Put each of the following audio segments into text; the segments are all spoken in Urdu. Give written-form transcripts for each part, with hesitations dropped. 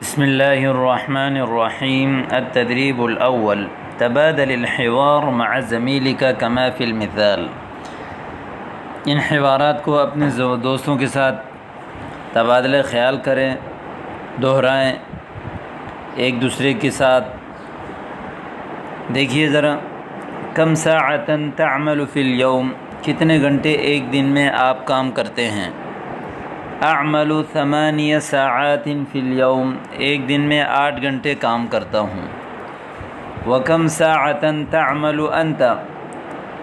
بسم الله الرحمن الرحيم. التدريب الأول: تبادل الحوار مع زميلك كما في المثال. ان حوارات کو اپنے دوستوں کے ساتھ تبادلہ خیال کریں، دہرائیں ایک دوسرے کے ساتھ. دیکھیے ذرا، کم ساعتاً تعمل فی اليوم، کتنے گھنٹے ایک دن میں آپ کام کرتے ہیں. اعمل 8 ساعات فی اليوم، ایک دن میں 8 گھنٹے کام کرتا ہوں. وکم ساعتاً تعمل انت،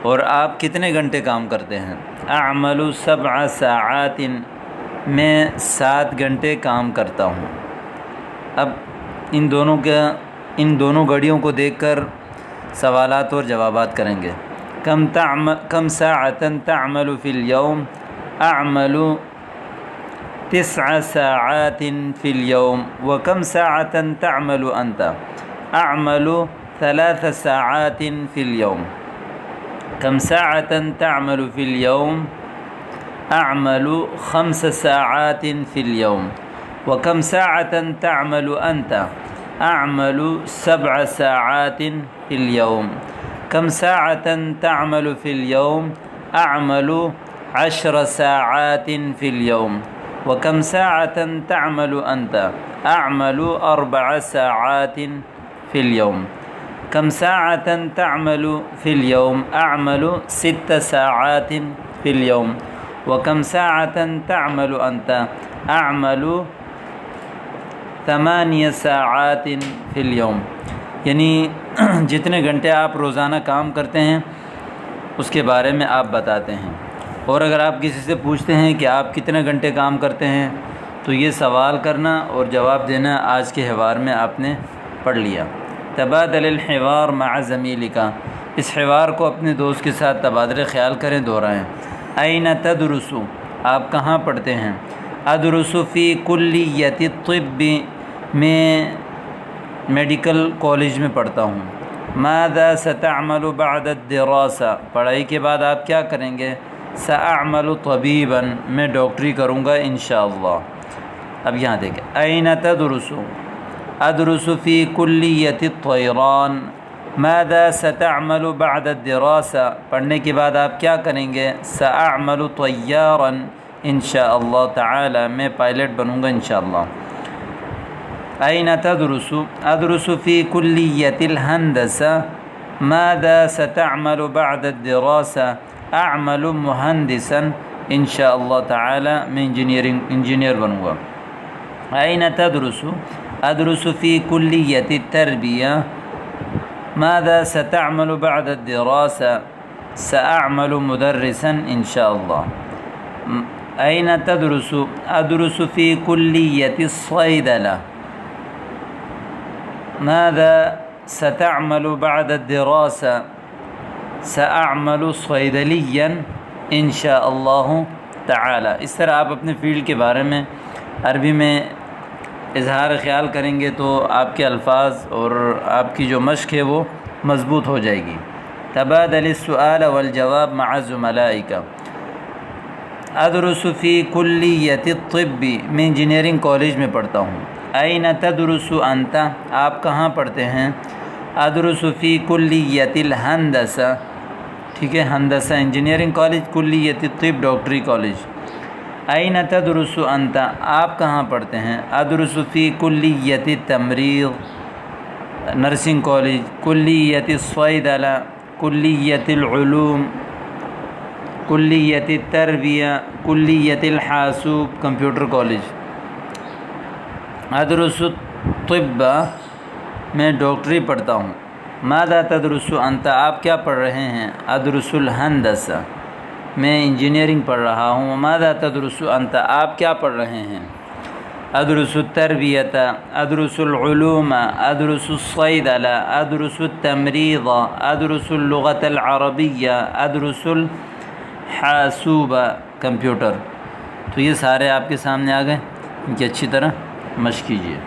اور آپ کتنے گھنٹے کام کرتے ہیں. اعمل 7 ساعات، میں 7 گھنٹے کام کرتا ہوں. اب ان دونوں گھڑیوں کو دیکھ کر سوالات اور جوابات کریں گے. کم ساعتاً تعمل فی اليوم. اعمل 9 ساعات فی اليوم. وکم ساعتاً تعمل انت. اعمل 3 ساعات فی اليوم. کم ساعتاً تعمل فی اليوم. اعمل 5 ساعات فی اليوم. وکم ساعتاً تعمل انت. اعمل 7 ساعات فی اليوم. کم ساعتاً تعمل فی اليوم. اعمل 10 ساعات فی اليوم. وکم ساعتاً تعمل انت. اعمل 4 ساعات فی اليوم. کم ساعتاً تعمل فی اليوم. اعمل 6 ساعات فی اليوم. وکم ساعتاً تعمل انت. اعمل 8 ساعات فی اليوم. یعنی جتنے گھنٹے آپ روزانہ کام کرتے ہیں اس کے بارے میں آپ بتاتے ہیں. اور اگر آپ کسی سے پوچھتے ہیں کہ آپ کتنے گھنٹے کام کرتے ہیں تو یہ سوال کرنا اور جواب دینا آج کے حوار میں آپ نے پڑھ لیا. تبادل الحوار مع زمیلک، اس حوار کو اپنے دوست کے ساتھ تبادلہ خیال کریں، دہرائیں. این تدرس، آپ کہاں پڑھتے ہیں. ادرس فی کلیۃ الطب، میں میڈیکل کالج میں پڑھتا ہوں. ماذا ستعمل بعد الدراسہ، پڑھائی کے بعد آپ کیا کریں گے. ساعمل طبیبا، میں ڈاکٹری کروں گا انشاءاللہ. اب یہاں دیکھیں، این تدرس. ادرس فی کلیۃ الطیران. ماذا ستعمل بعد الدراسہ، پڑھنے کے بعد آپ کیا کریں گے. ساعمل طیارا انشاءاللہ تعالی، میں پائلٹ بنوں گا انشاءاللہ. این تدرس. ادرس فی کلیۃ الہندسہ. ماذا ستعمل بعد الدراسہ. اعمل مہندسا انشاءاللہ تعالی، میں انجینئر بنوں گا. این تدرس. ادرس فی کلیۃ التربیہ. ماذا ستعمل بعد الدراسہ. ساعمل مدرسا انشاءاللہ. این تدرس. ادرس فی کلیۃ الصیدلہ. ماذا ستعمل بعد الدراسہ. ساعمل صیدلیا انشاءاللہ تعالی. اس طرح آپ اپنے فیلڈ کے بارے میں عربی میں اظہار خیال کریں گے تو آپ کے الفاظ اور آپ کی جو مشق ہے وہ مضبوط ہو جائے گی. تبادل السؤال والجواب مع زملائک. ادرس فی کلیۃ الطب، میں انجینئرنگ کالج میں پڑھتا ہوں. این تدرس انت، آپ کہاں پڑھتے ہیں. ادرس فی کلیۃ الہندسہ، ٹھیک ہے، ہندسہ انجینئرنگ کالج، کلیۃ الطب ڈاکٹری کالج. این تدرس انت، آپ کہاں پڑھتے ہیں. ادرس فی کلیۃ التمریض نرسنگ کالج. کلیۃ الصیدلہ، کلیۃ العلوم، کلیۃ التربیہ، کلیۃ الحاسوب کمپیوٹر کالج. ادرس الطب، میں ڈاکٹری پڑھتا ہوں. ماذا تدرس انت، آپ کیا پڑھ رہے ہیں. ادرس الہندسہ، میں انجینئرنگ پڑھ رہا ہوں. ماذا تدرس انت، آپ کیا پڑھ رہے ہیں. ادرس التربیۃ، ادرس العلوم، ادرس الصیدلہ، ادرس التمریض، ادرس اللغۃ العربیہ، ادرس الحاسوب کمپیوٹر. تو یہ سارے آپ کے سامنے آ گئے، ان کی اچھی طرح مشق کیجیے.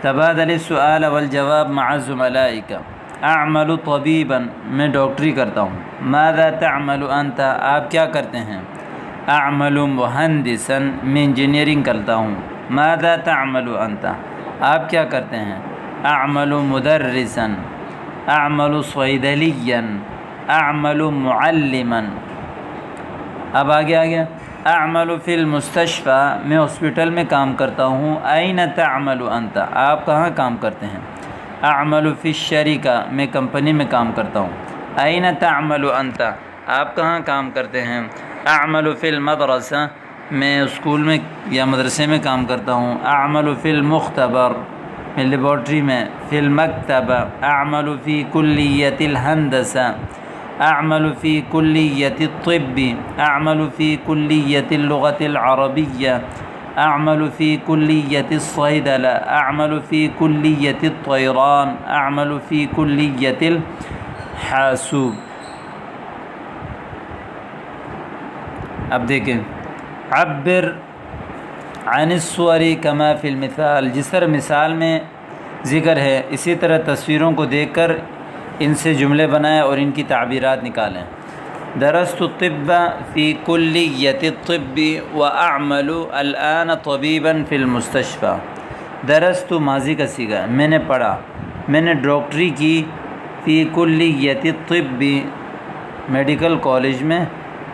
تبادل السؤال والجواب مع زملائک. اعمل طبیبا، میں ڈاکٹری کرتا ہوں. ماذا تعمل انت، آپ کیا کرتے ہیں. اعمل مہندسا، میں انجینئرنگ کرتا ہوں. ماذا تعمل انت، آپ کیا کرتے ہیں؟ اعمل مدرسا، اعمل صیدلیا، اعمل معلما۔ اب آگے آ گیا، اعمل فی المستشفى، میں ہاسپٹل میں کام کرتا ہوں۔ این تعمل انت، آپ کہاں کام کرتے ہیں؟ اعمل فی الشرکہ، میں کمپنی میں کام کرتا ہوں۔ این تعمل انت، آپ کہاں کام کرتے ہیں؟ اعمل فی المدرسہ، میں اسکول میں یا مدرسے میں کام کرتا ہوں۔ اعمل فی المختبر، میں لیبارٹری میں۔ فی المکتبہ، اعمل فی کلیۃ الہندسہ، اعمل فی کلیۃ الطب، اعمل فی کلیۃ اللغۃ العربیہ، اعمل فی کلیۃ الصیدلہ، اعمل فی کلیۃ الطیران، اعمل فی کلیۃ الحاسوب۔ اب دیکھیں، عبر عن الصور کما فی المثال، جس طرح مثال میں ذکر ہے اسی طرح تصویروں کو دیکھ کر ان سے جملے بنائیں اور ان کی تعبیرات نکالیں۔ درست الطب فی کلیۃ الطب واعمل الآن طبیبا فی المستشفى۔ درست ماضی کا صیغہ، میں نے پڑھا، میں نے ڈاکٹری کی، فی کلیۃ الطب، میڈیکل کالج میں،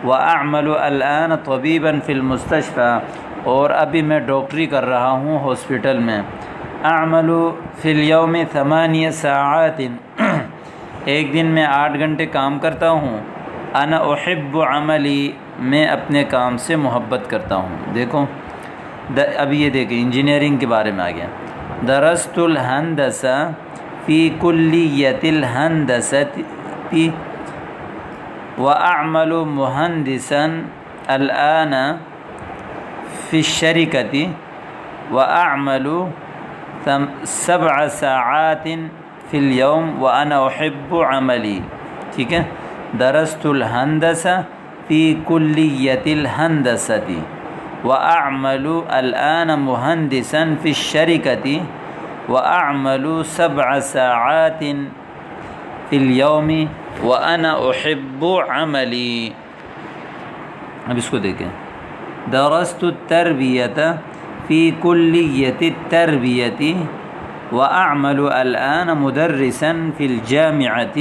واعمل الآن طبیبا فی المستشفى، اور ابھی میں ڈاکٹری کر رہا ہوں ہاسپٹل میں۔ اعمل فی الیوم 8 ساعات، ایک دن میں 8 گھنٹے کام کرتا ہوں۔ انا احب عملی، میں اپنے کام سے محبت کرتا ہوں۔ دیکھو اب یہ دیکھیں انجینئرنگ کے بارے میں آ گیا۔ درست الہندسہ فی کلیۃ الہندسۃ واعمل مہندسا الآن فی الشرکۃ واعمل 7 ساعات فی الیوم وانا احب عملی۔ ٹھیک ہے، درست الہندسہ فی کلیۃ الہندسۃ واعمل الآن مہندسا فی الشرکۃ واعمل 7 ساعات فی الیوم وانا احب عملی۔ اب اس کو دیکھیں، درست التربیۃ فی کلیۃ التربیۃ واعمل الآن مدرسا فی الجامعۃ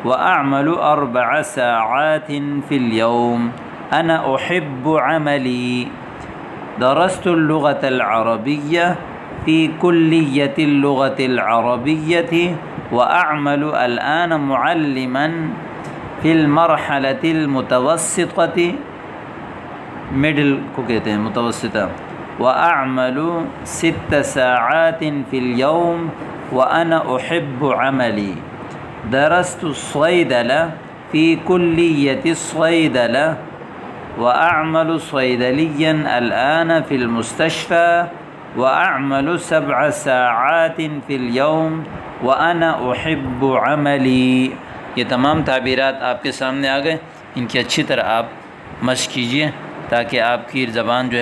واعمل 4 ساعات فی الیوم انا احب عملی۔ درست اللغۃ العربیہ فی کلیۃ اللغۃ العربیۃ واعمل الآن معلما فی المرحلۃ المتوسطۃ، مڈل کو کہتے ہیں متوسطہ، واعمل 6 ساعات فی الیوم وانا احب عملی۔ درست الصیدلہ فی کلیۃ الصیدلہ واعمل صیدلیا الآن فی المستشفى واعمل 7 ساعات فی الیوم وانا احب عملی۔ یہ تمام تعبیرات آپ کے سامنے آ گئے، ان کی اچھی طرح آپ مشق کیجئے تاکہ آپ کی زبان جو ہے